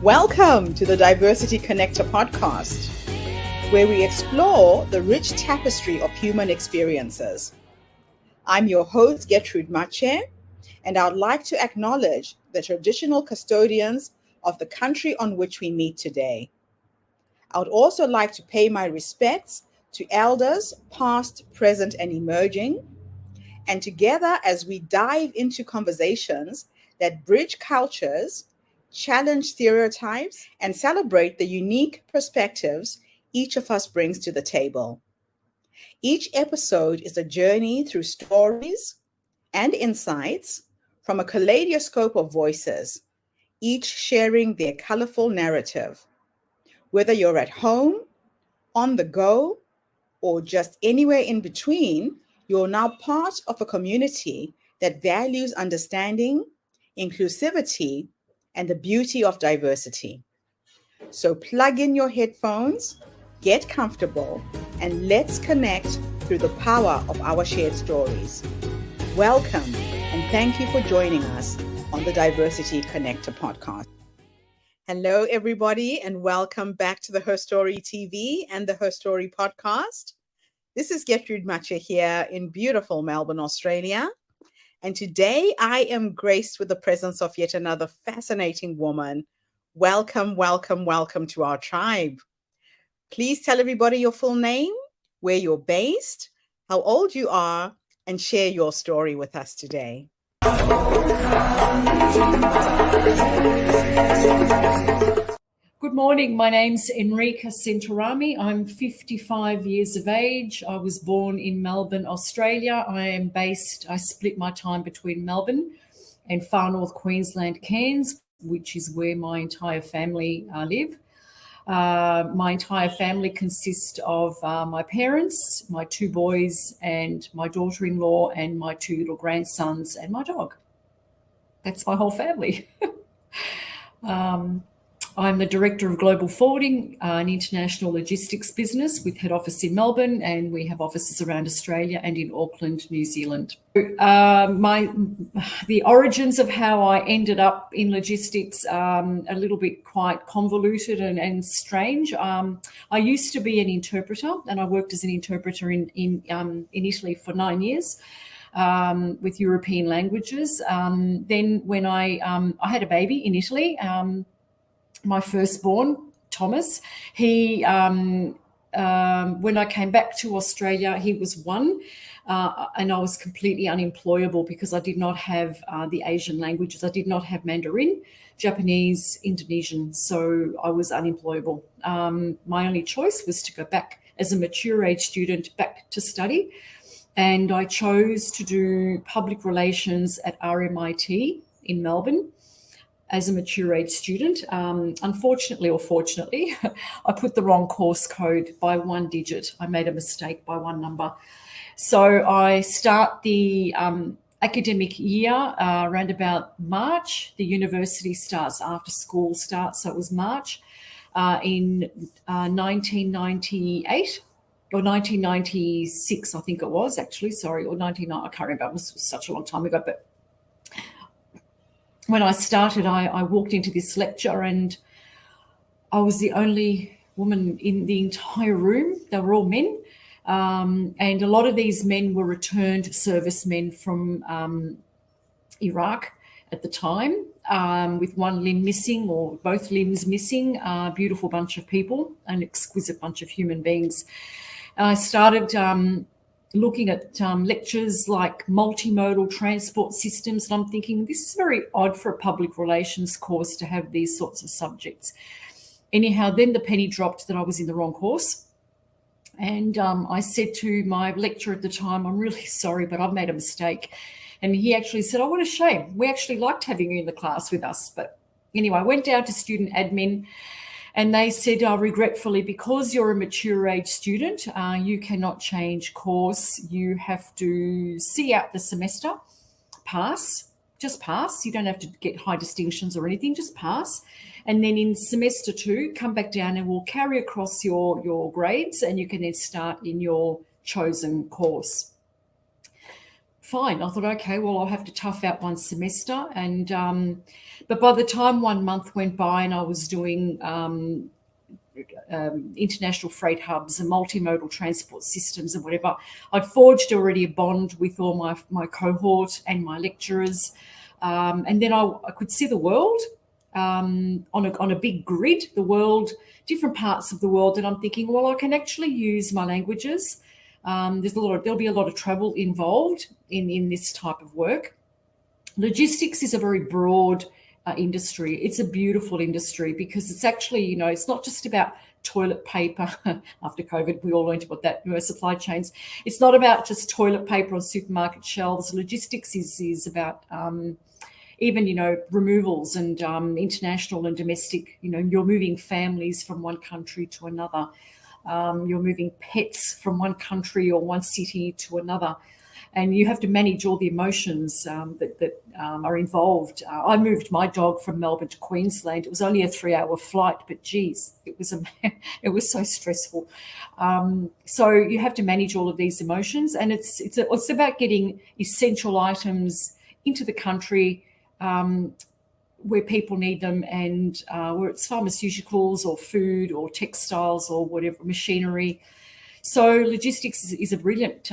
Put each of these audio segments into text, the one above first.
Welcome to the Diversity Connector podcast, where we explore the rich tapestry of human experiences. I'm your host, Gertrude Mache, and I'd like to acknowledge the traditional custodians of the country on which we meet today. I would also like to pay my respects to elders, past, present, and emerging, and together as we dive into conversations that bridge cultures, challenge stereotypes, and celebrate the unique perspectives each of us brings to the table. Each episode is a journey through stories and insights from a kaleidoscope of voices, each sharing their colorful narrative. Whether you're at home, on the go, or just anywhere in between, you're now part of a community that values understanding, inclusivity, and the beauty of diversity. So plug in your headphones, get comfortable, and let's connect through the power of our shared stories. Welcome, and thank you for joining us on the Diversity Connector podcast. Hello, everybody, and welcome back to the Her Story TV and the Her Story podcast. This is Gertrude Mache here in beautiful Melbourne, Australia. And today I am graced with the presence of yet another fascinating woman. Welcome, welcome, welcome to our tribe. Please tell everybody your full name, where you're based, how old you are, and share your story with us today. Good morning. My name's Enrica Centorame. I'm 55 years of age. I was born in Melbourne, Australia. I split my time between Melbourne and far north Queensland, Cairns, which is where my entire family live. My entire family consists of my parents, my two boys, and my daughter-in-law, and my two little grandsons, and my dog. That's my whole family. I'm the Director of Global Forwarding, an international logistics business with head office in Melbourne, and we have offices around Australia and in Auckland, New Zealand. The origins of how I ended up in logistics a little bit quite convoluted and strange. I used to be an interpreter, and I worked as an interpreter in Italy for 9 years. With European languages. Then when I had a baby in Italy, my firstborn, Thomas, when I came back to Australia, he was 1, and I was completely unemployable because I did not have the Asian languages. I did not have Mandarin, Japanese, Indonesian, so I was unemployable. My only choice was to go back as a mature age student back to study. And I chose to do public relations at RMIT in Melbourne as a mature age student. Unfortunately or fortunately, I put the wrong course code by 1 digit. I made a mistake by 1 number. So I start the academic year around about March. The university starts after school starts, so it was March in 1998. Or 1996, I think it was actually, or 99, I can't remember, it was such a long time ago. But when I started, I walked into this lecture and I was the only woman in the entire room. They were all men. And a lot of these men were returned servicemen from Iraq at the time, with one limb missing or both limbs missing. Beautiful bunch of people, an exquisite bunch of human beings. I started looking at lectures like multimodal transport systems, and I'm thinking this is very odd for a public relations course to have these sorts of subjects. Anyhow, then the penny dropped that I was in the wrong course, and I said to my lecturer at the time, I'm really sorry, but I've made a mistake. And he actually said, oh, what a shame. We actually liked having you in the class with us. But anyway, I went down to student admin. And they said, regretfully, because you're a mature age student, you cannot change course. You have to see out the semester, pass, just pass. You don't have to get high distinctions or anything, just pass. And then in semester 2, come back down and we'll carry across your grades and you can then start in your chosen course. fine. I thought, okay, well, I'll have to tough out one semester. And but by the time 1 month went by and I was doing international freight hubs and multimodal transport systems and whatever, I'd forged already a bond with all my cohort and my lecturers. And then I could see the world on a big grid, the world, different parts of the world. And I'm thinking, well, I can actually use my languages. There'll be a lot of travel involved in this type of work. Logistics is a very broad industry. It's a beautiful industry because it's actually, it's not just about toilet paper. After COVID, we all learned about that, supply chains. It's not about just toilet paper on supermarket shelves. Logistics is about even, removals and international and domestic, you're moving families from one country to another. You're moving pets from one country or one city to another. And you have to manage all the emotions that are involved. I moved my dog from Melbourne to Queensland. It was only a 3-hour flight, but geez, it was so stressful. So you have to manage all of these emotions, and it's about getting essential items into the country where people need them, and where it's pharmaceuticals or food or textiles or whatever, machinery. So logistics is a brilliant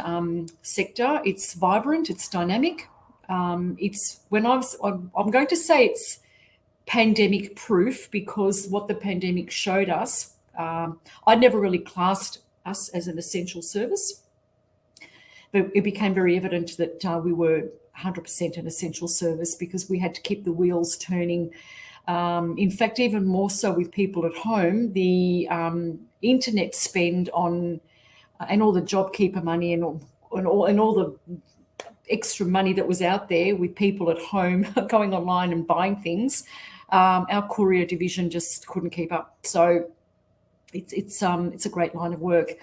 sector. It's vibrant, it's dynamic. I'm going to say it's pandemic proof, because what the pandemic showed us, I'd never really classed us as an essential service, but it became very evident that we were 100% an essential service because we had to keep the wheels turning. In fact, even more so with people at home, the internet spend on and all the JobKeeper money and all the extra money that was out there with people at home going online and buying things, our courier division just couldn't keep up. So it's a great line of work.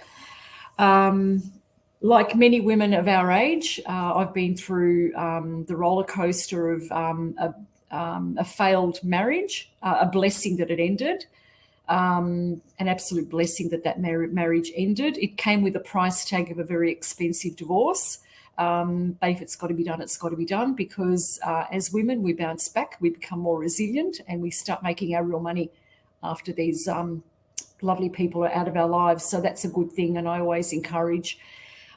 Like many women of our age, I've been through the roller coaster of a failed marriage, a blessing that it ended. An absolute blessing that marriage ended. It came with a price tag of a very expensive divorce. But if it's got to be done, it's got to be done, because as women, we bounce back, we become more resilient, and we start making our real money after these lovely people are out of our lives. So that's a good thing. And I always encourage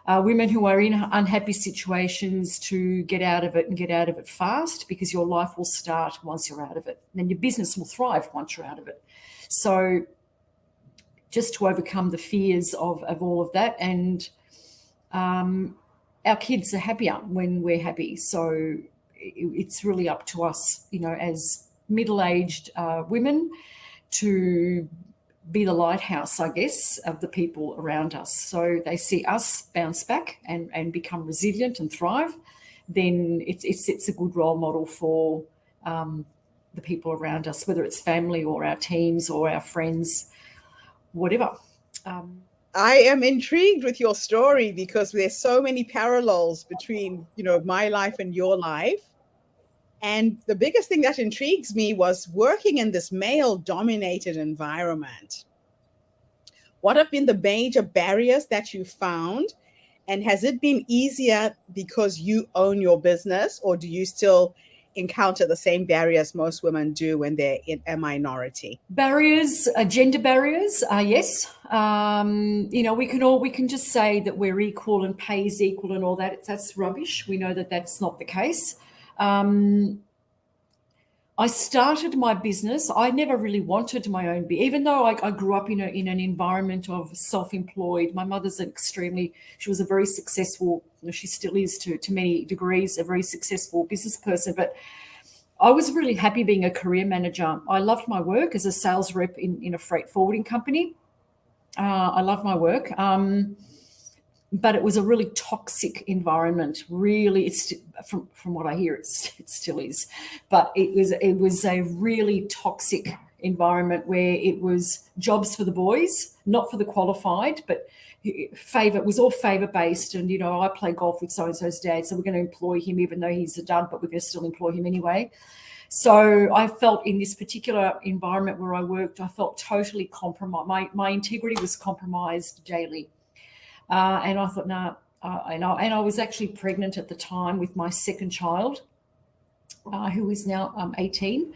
women who are in unhappy situations to get out of it, and get out of it fast, because your life will start once you're out of it. And then your business will thrive once you're out of it. So just to overcome the fears of all of that. And our kids are happier when we're happy. So it's really up to us, as middle-aged women, to be the lighthouse, I guess, of the people around us. So they see us bounce back and become resilient and thrive. Then it's a good role model for the people around us, whether it's family or our teams or our friends, whatever. I am intrigued with your story because there's so many parallels between, my life and your life. And the biggest thing that intrigues me was working in this male-dominated environment. What have been the major barriers that you found? And has it been easier because you own your business, or do you still encounter the same barriers most women do when they're in a minority? Barriers, gender barriers, yes. We can just say that we're equal and pay is equal and all that. That's rubbish. We know that that's not the case. I started my business. I never really wanted my own business, even though I grew up in an environment of self-employed. My mother's she was a very successful, she still is to many degrees, a very successful business person. But I was really happy being a career manager. I loved my work as a sales rep in a freight forwarding company. I loved my work. But it was a really toxic environment. Really, it's from what I hear, it still is. But it was a really toxic environment where it was jobs for the boys, not for the qualified, but it was all favor based. And I play golf with so and so's dad, so we're going to employ him even though he's a dud, but we're going to still employ him anyway. So I felt in this particular environment where I worked, I felt totally compromised. My integrity was compromised daily. And I thought, nah, and I was actually pregnant at the time with my second child, who is now 18.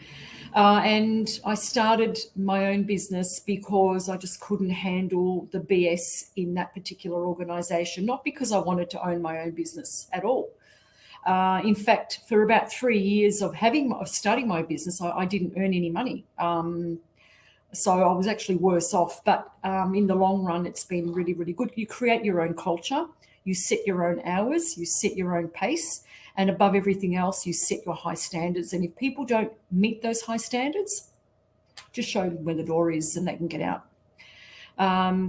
And I started my own business because I just couldn't handle the BS in that particular organisation, not because I wanted to own my own business at all. In fact, for about 3 years of starting my business, I didn't earn any money. So I was actually worse off. But in the long run, it's been really, really good. You create your own culture. You set your own hours. You set your own pace. And above everything else, you set your high standards. And if people don't meet those high standards, just show them where the door is and they can get out.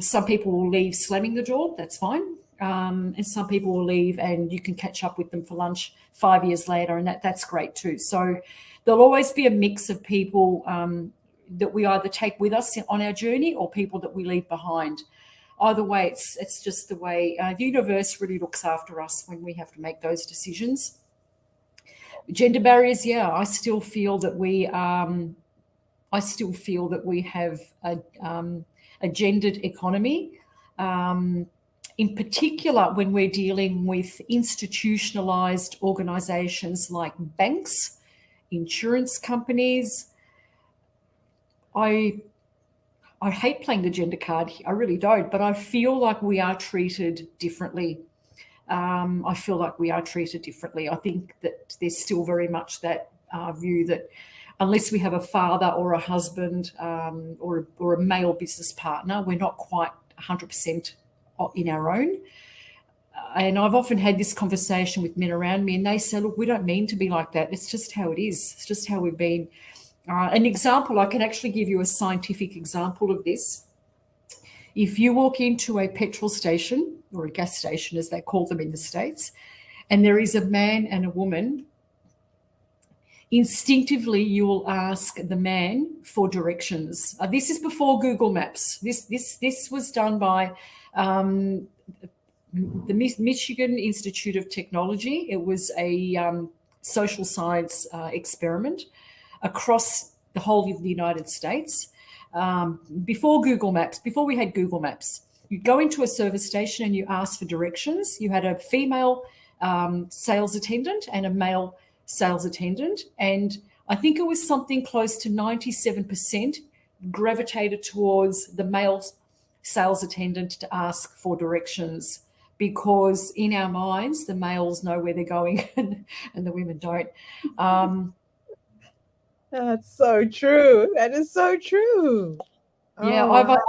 Some people will leave slamming the door. That's fine. And some people will leave and you can catch up with them for lunch 5 years later, and that's great too. So there'll always be a mix of people that we either take with us on our journey or people that we leave behind. Either way, it's just the way the universe really looks after us when we have to make those decisions. Gender barriers, yeah, I still feel that we have a gendered economy. In particular, when we're dealing with institutionalized organizations like banks, insurance companies. I hate playing the gender card. I really don't, but I feel like we are treated differently. I think that there's still very much that view that unless we have a father or a husband or a male business partner, we're not quite 100% in our own. And I've often had this conversation with men around me and they say, look, we don't mean to be like that. It's just how it is. It's just how we've been. An example, I can actually give you a scientific example of this. If you walk into a petrol station or a gas station, as they call them in the States, and there is a man and a woman, instinctively you will ask the man for directions. This is before Google Maps. This was done by the Michigan Institute of Technology. It was a social science experiment across the whole of the United States. Before Google Maps, before we had Google Maps, you go into a service station and you ask for directions. You had a female sales attendant and a male sales attendant. And I think it was something close to 97% gravitated towards the male sales attendant to ask for directions, because in our minds, the males know where they're going and the women don't. That's so true. That is so true. Yeah, Oh,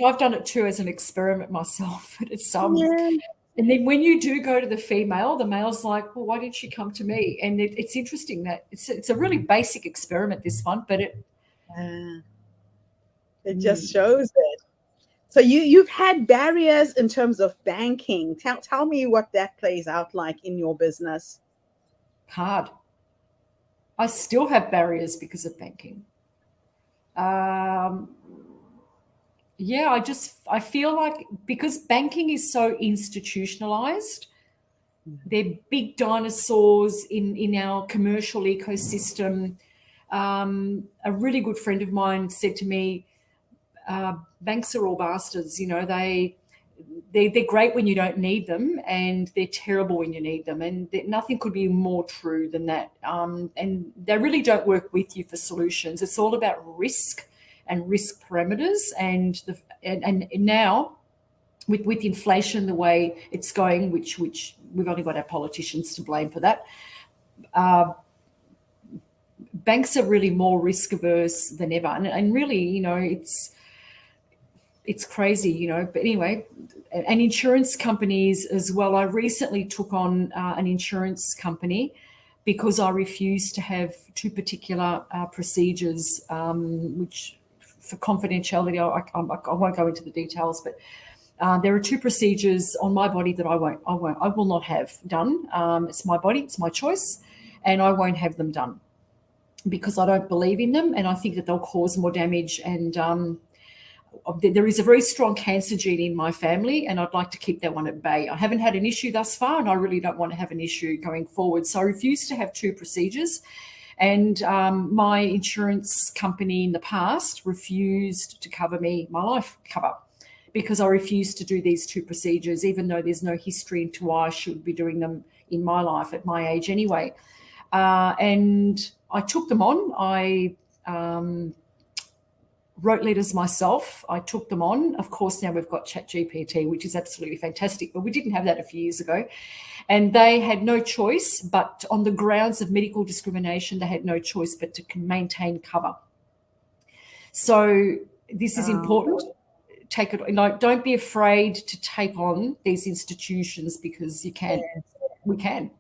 I've done it too as an experiment myself. It's yeah. and then when you do go to the female, the male's like, well, why didn't she come to me? And it's interesting that it's a really basic experiment, this one, but It just shows it. So you've had barriers in terms of banking. Tell me what that plays out like in your business. hard. I still have barriers because of banking. Yeah, I feel like because banking is so institutionalized, they're big dinosaurs in our commercial ecosystem. A really good friend of mine said to me, banks are all bastards. You know, they're great when you don't need them, and they're terrible when you need them. And nothing could be more true than that. And they really don't work with you for solutions. It's all about risk and risk parameters. And now with inflation the way it's going, which we've only got our politicians to blame for that. Banks are really more risk averse than ever, and really, you know, it's crazy, you know. But anyway, and insurance companies as well. I recently took on an insurance company because I refused to have two particular procedures, which for confidentiality, I won't go into the details, but there are two procedures on my body that I will not have done. It's my body, it's my choice, and I won't have them done because I don't believe in them, and I think that they'll cause more damage. And there is a very strong cancer gene in my family, and I'd like to keep that one at bay. I haven't had an issue thus far, and I really don't want to have an issue going forward. So I refused to have two procedures. And my insurance company in the past refused to cover me my life cover because I refused to do these two procedures, even though there's no history into why I should be doing them in my life at my age anyway. And I took them on. I wrote letters myself. I took them on. Of course, now we've got ChatGPT, which is absolutely fantastic, but we didn't have that a few years ago. And they had no choice, but on the grounds of medical discrimination, they had no choice but to maintain cover. So this is important. Take it, like, don't be afraid to take on these institutions, because you can. We can.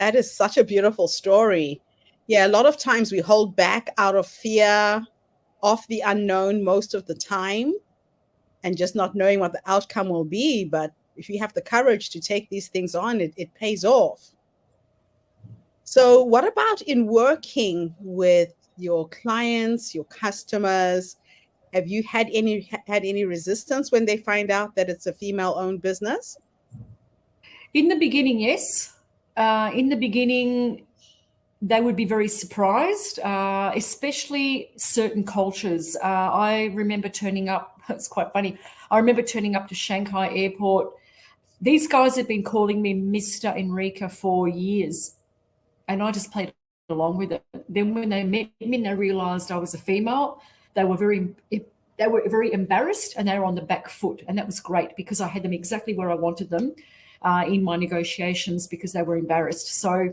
That is such a beautiful story. Yeah, a lot of times we hold back out of fear of the unknown most of the time, and just not knowing what the outcome will be. But if you have the courage to take these things on, it pays off. So what about in working with your clients, your customers? Have you had any resistance when they find out that it's a female-owned business? In the beginning, yes. In the beginning, they would be very surprised, especially certain cultures. I remember turning up, it's quite funny. I remember turning up to Shanghai airport. These guys had been calling me Mr. Enrica for years, and I just played along with it. Then when they met me and they realized I was a female, they were very embarrassed, and they were on the back foot. And that was great, because I had them exactly where I wanted them in my negotiations, because they were embarrassed. So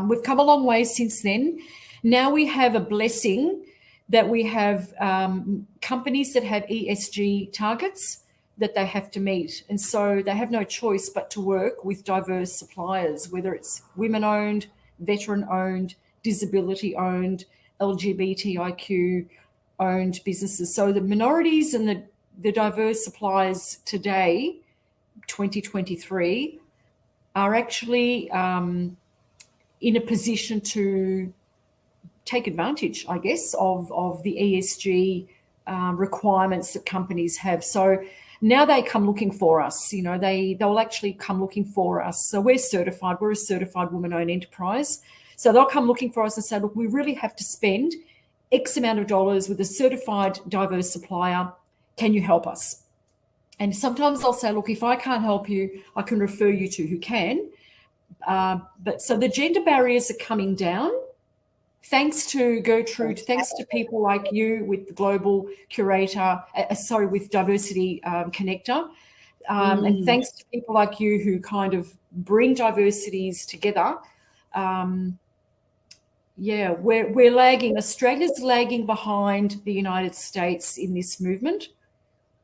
we've come a long way since then. Now we have a blessing that we have companies that have ESG targets that they have to meet. And so they have no choice but to work with diverse suppliers, whether it's women-owned, veteran-owned, disability-owned, LGBTIQ-owned businesses. So the minorities and the diverse suppliers today, 2023, are actually in a position to take advantage, I guess, of the ESG requirements that companies have. So now they come looking for us. You know, they'll actually come looking for us. So we're certified. We're a certified woman-owned enterprise. So they'll come looking for us and say, look, we really have to spend X amount of dollars with a certified diverse supplier. Can you help us? And sometimes I'll say, look, if I can't help you, I can refer you to who can. But so the gender barriers are coming down, thanks to Gertrude, thanks to people like you with the Global Curator, with Diversity Connector, and thanks to people like you who kind of bring diversities together. We're lagging. Australia's lagging behind the United States in this movement.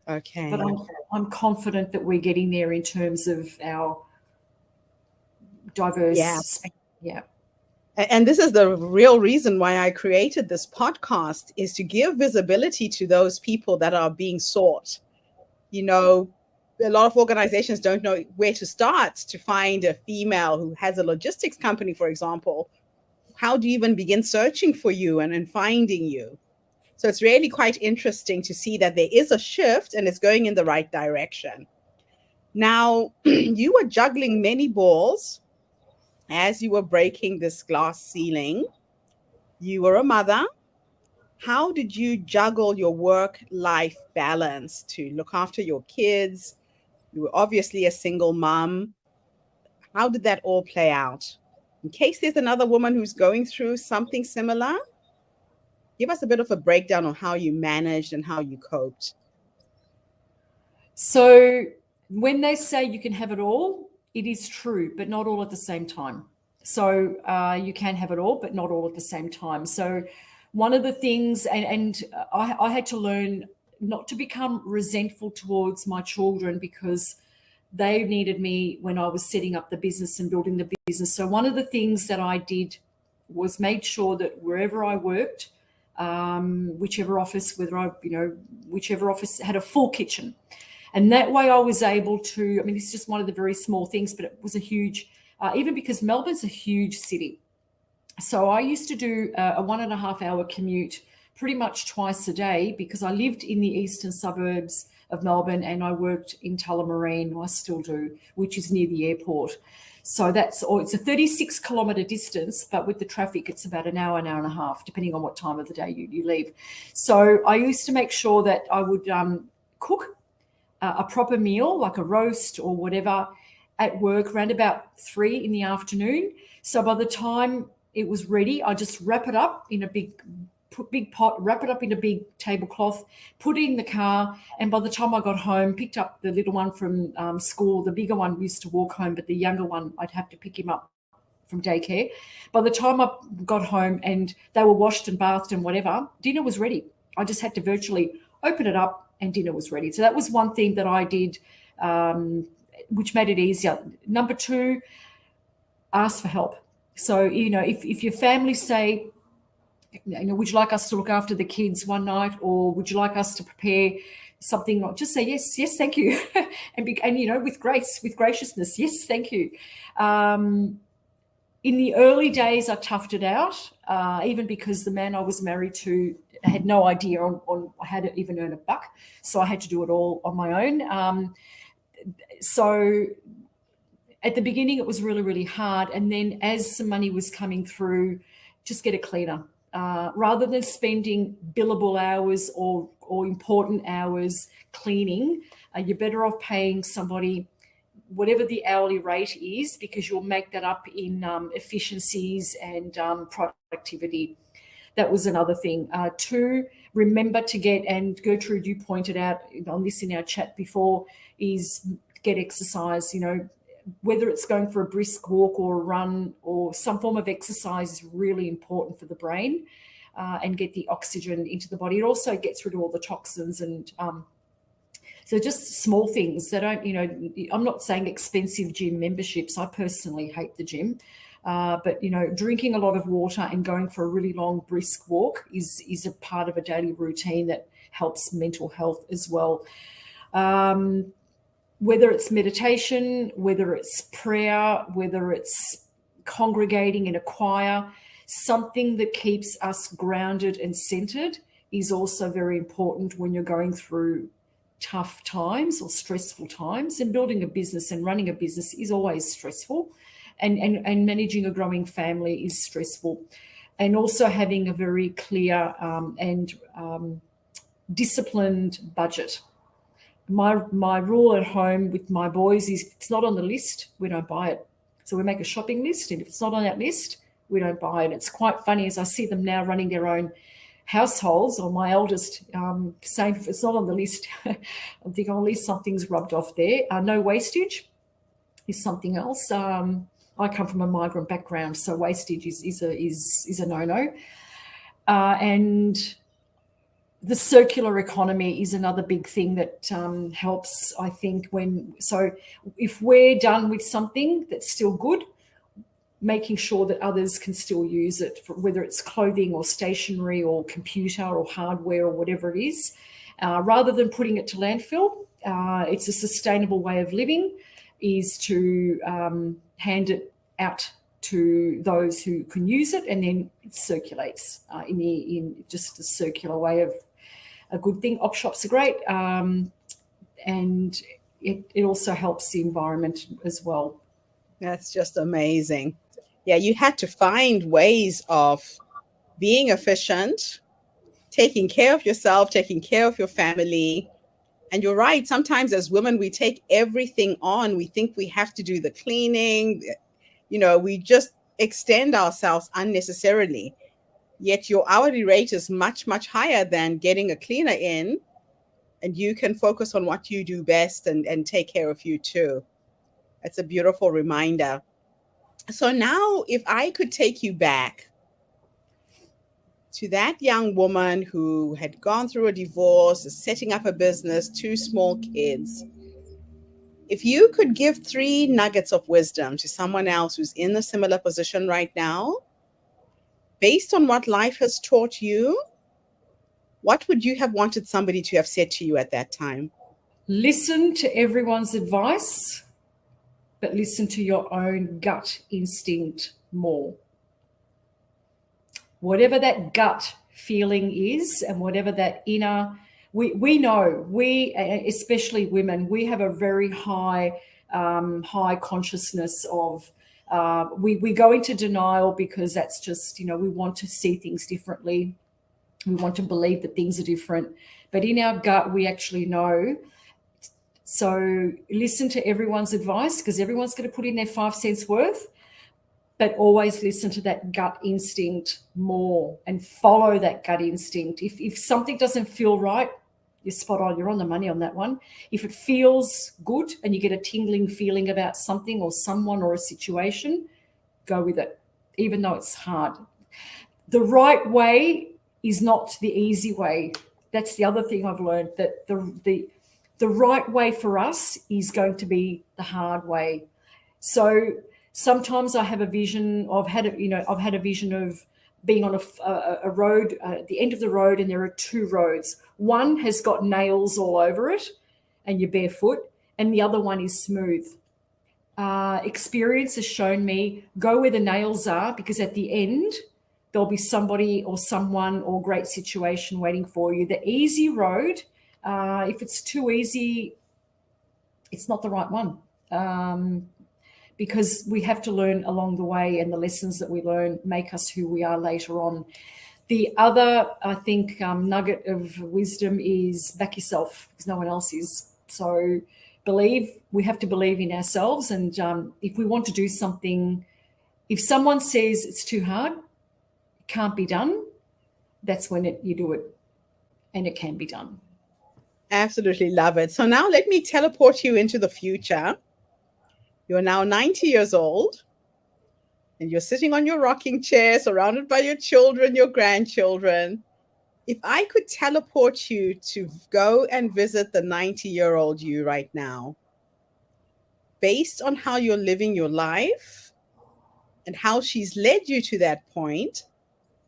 Okay. But I'm confident that we're getting there in terms of our diverse. Yeah. And this is the real reason why I created this podcast, is to give visibility to those people that are being sought. You know, a lot of organizations don't know where to start to find a female who has a logistics company, for example. How do you even begin searching for you and finding you? So it's really quite interesting to see that there is a shift and it's going in the right direction. Now, you were juggling many balls as you were breaking this glass ceiling. You were a mother. How did you juggle your work-life balance to look after your kids? You were obviously a single mom. How did that all play out? In case there's another woman who's going through something similar, give us a bit of a breakdown on how you managed and how you coped. So when they say you can have it all, it is true, but not all at the same time. So you can have it all, but not all at the same time. So one of the things, and I had to learn not to become resentful towards my children, because they needed me when I was setting up the business and building the business. So one of the things that I did was made sure that wherever I worked, whichever office had a full kitchen. And that way I was able to, this is just one of the very small things, but it was a huge, even because Melbourne's a huge city. So I used to do a 1.5 hour commute pretty much twice a day, because I lived in the eastern suburbs of Melbourne and I worked in Tullamarine, I still do, which is near the airport. So it's a 36 kilometre distance, but with the traffic, it's about an hour and a half, depending on what time of the day you leave. So I used to make sure that I would cook a proper meal, like a roast or whatever, at work around about 3 in the afternoon. So by the time it was ready, I just wrap it up in a big pot, wrap it up in a big tablecloth, put it in the car, and by the time I got home, picked up the little one from school. The bigger one used to walk home, but the younger one, I'd have to pick him up from daycare. By the time I got home and they were washed and bathed and whatever, dinner was ready. I just had to virtually open it up and dinner was ready. So that was one thing that I did, which made it easier. Number 2, ask for help. So, if your family say, would you like us to look after the kids one night, or would you like us to prepare something? Not just say yes, thank you, and with grace, with graciousness, yes, thank you. In the early days, I toughed it out, even because the man I was married to had no idea on how to even earn a buck, so I had to do it all on my own. So at the beginning, it was really, really hard, and then as some money was coming through, just get a cleaner. Rather than spending billable hours or important hours cleaning, you're better off paying somebody whatever the hourly rate is, because you'll make that up in efficiencies and productivity. That was another thing. 2, remember to get, and Gertrude, you pointed out on this in our chat before, is get exercise. Whether it's going for a brisk walk or a run or some form of exercise is really important for the brain, and get the oxygen into the body. It also gets rid of all the toxins, and so just small things that don't, I'm not saying expensive gym memberships. I personally hate the gym, but drinking a lot of water and going for a really long brisk walk is a part of a daily routine that helps mental health as well. Whether it's meditation, whether it's prayer, whether it's congregating in a choir, something that keeps us grounded and centered is also very important when you're going through tough times or stressful times. And building a business and running a business is always stressful, and managing a growing family is stressful. And also having a very clear and disciplined budget. My rule at home with my boys is, if it's not on the list, we don't buy it. So we make a shopping list, and if it's not on that list, we don't buy it. It's quite funny as I see them now running their own households, or my eldest saying, if it's not on the list, I'm thinking, at least something's rubbed off there. No wastage is something else. I come from a migrant background, so wastage is a no-no. And the circular economy is another big thing that helps, I think, so if we're done with something that's still good, making sure that others can still use it, whether it's clothing or stationery or computer or hardware or whatever it is, rather than putting it to landfill. It's a sustainable way of living, is to hand it out to those who can use it, and then it circulates in just a circular way of a good thing. Op shops are great, and it also helps the environment as well. That's just amazing. Yeah, you had to find ways of being efficient, taking care of yourself, taking care of your family. And you're right, sometimes as women, we take everything on. We think we have to do the cleaning. We just extend ourselves unnecessarily. Yet your hourly rate is much, much higher than getting a cleaner in, and you can focus on what you do best and take care of you too. It's a beautiful reminder. So now, if I could take you back to that young woman who had gone through a divorce, is setting up a business, 2 small kids, if you could give 3 nuggets of wisdom to someone else who's in a similar position right now, based on what life has taught you, what would you have wanted somebody to have said to you at that time? Listen to everyone's advice, but listen to your own gut instinct more. Whatever that gut feeling is, and whatever that inner, we know, especially women, we have a very high consciousness of, we go into denial because that's just, we want to see things differently. We want to believe that things are different. But in our gut, we actually know. So listen to everyone's advice, because everyone's going to put in their 5 cents worth, but always listen to that gut instinct more and follow that gut instinct. If something doesn't feel right, you're spot on. You're on the money on that one. If it feels good and you get a tingling feeling about something or someone or a situation, go with it, even though it's hard. The right way is not the easy way. That's the other thing I've learned, that the right way for us is going to be the hard way. So sometimes I have a vision. I've had a vision of being on a road, at the end of the road, and there are 2 roads. One has got nails all over it, and you're barefoot, and the other one is smooth. Experience has shown me, go where the nails are, because at the end there'll be somebody or someone or great situation waiting for you. The easy road, if it's too easy, it's not the right one. Because we have to learn along the way, and the lessons that we learn make us who we are later on. The other, I think, nugget of wisdom is back yourself, because no one else is. So we have to believe in ourselves. And if we want to do something, if someone says it's too hard, it can't be done, that's when you do it, and it can be done. Absolutely love it. So now let me teleport you into the future. You're now 90 years old, and you're sitting on your rocking chair surrounded by your children, your grandchildren. If I could teleport you to go and visit the 90-year-old you right now, based on how you're living your life and how she's led you to that point,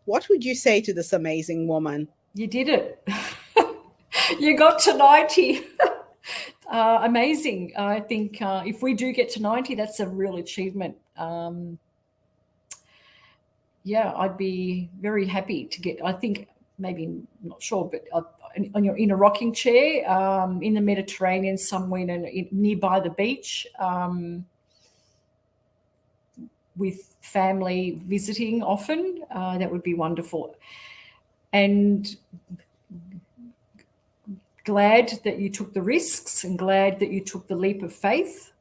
what would you say to this amazing woman? You did it. You got to 90. Amazing. I think if we do get to 90, that's a real achievement. Yeah, I'd be very happy to get, I think, maybe, I'm not sure, but in a rocking chair in the Mediterranean somewhere nearby the beach, with family visiting often. That would be wonderful. And glad that you took the risks, and glad that you took the leap of faith,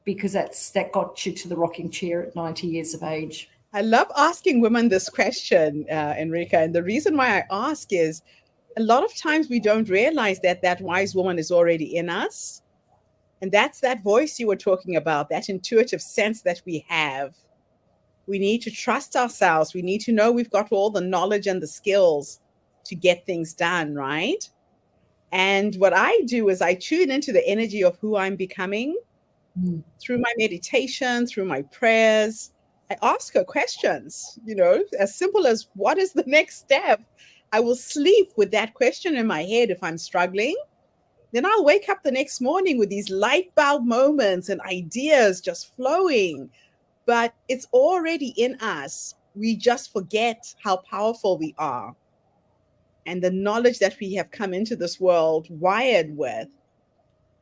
because that got you to the rocking chair at 90 years of age. I love asking women this question, Enrica. And the reason why I ask is, a lot of times we don't realize that that wise woman is already in us. And that's that voice you were talking about, that intuitive sense that we have. We need to trust ourselves. We need to know we've got all the knowledge and the skills to get things done, right? And what I do is I tune into the energy of who I'm becoming through my meditation, through my prayers. I ask her questions, as simple as, what is the next step? I will sleep with that question in my head if I'm struggling. Then I'll wake up the next morning with these light bulb moments and ideas just flowing. But it's already in us. We just forget how powerful we are and the knowledge that we have come into this world wired with.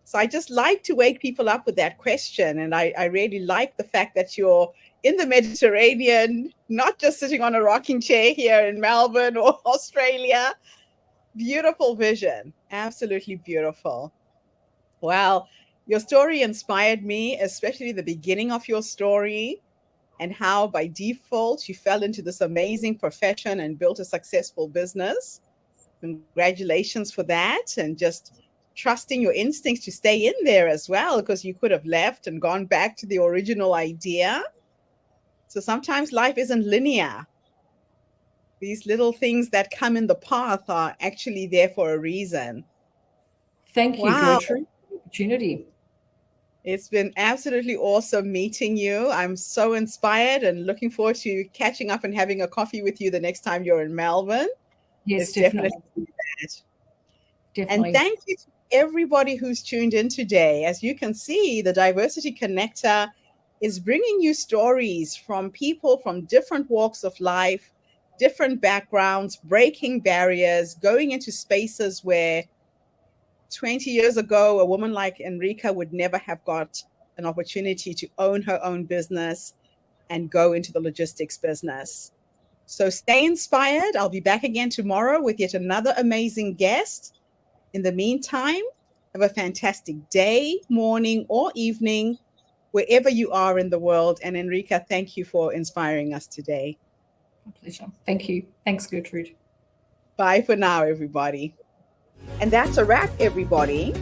So I just like to wake people up with that question. And I really like the fact that you're in the Mediterranean, not just sitting on a rocking chair here in Melbourne or Australia. Beautiful vision. Absolutely beautiful. Well, your story inspired me, especially the beginning of your story, and how by default you fell into this amazing profession and built a successful business. Congratulations for that. And just trusting your instincts to stay in there as well, because you could have left and gone back to the original idea. So sometimes life isn't linear. These little things that come in the path are actually there for a reason. Thank you, Wow. Gertrude, for the opportunity. It's been absolutely awesome meeting you. I'm so inspired and looking forward to catching up and having a coffee with you the next time you're in Melbourne. Yes, It's definitely. that. Definitely. And thank you to everybody who's tuned in today. As you can see, the Diversity Connector is bringing you stories from people from different walks of life, different backgrounds, breaking barriers, going into spaces where 20 years ago, a woman like Enrica would never have got an opportunity to own her own business and go into the logistics business. So stay inspired. I'll be back again tomorrow with yet another amazing guest. In the meantime, have a fantastic day, morning, or evening, wherever you are in the world. And Enrica, thank you for inspiring us today. My pleasure. Thank you. Thanks, Gertrude. Bye for now, everybody. And that's a wrap, everybody,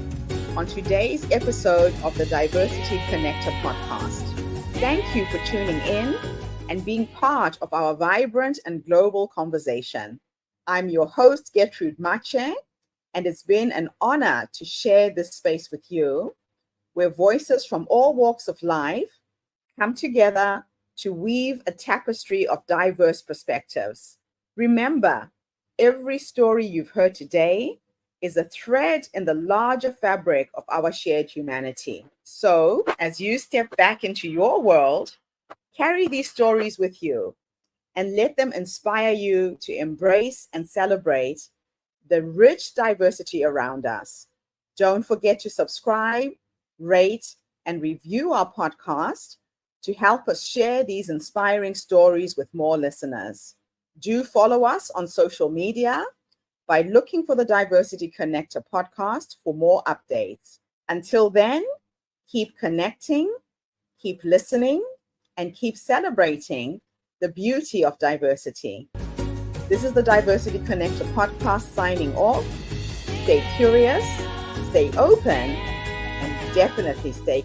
on today's episode of the Diversity Connector podcast. Thank you for tuning in and being part of our vibrant and global conversation. I'm your host, Gertrude Mache, and it's been an honor to share this space with you, where voices from all walks of life come together to weave a tapestry of diverse perspectives. Remember, every story you've heard today is a thread in the larger fabric of our shared humanity. So, as you step back into your world, carry these stories with you and let them inspire you to embrace and celebrate the rich diversity around us. Don't forget to subscribe, rate, and review our podcast to help us share these inspiring stories with more listeners. Do follow us on social media by looking for the Diversity Connector podcast for more updates. Until then, keep connecting, keep listening, and keep celebrating the beauty of diversity. This is the Diversity Connector podcast signing off. Stay curious, stay open, and definitely stay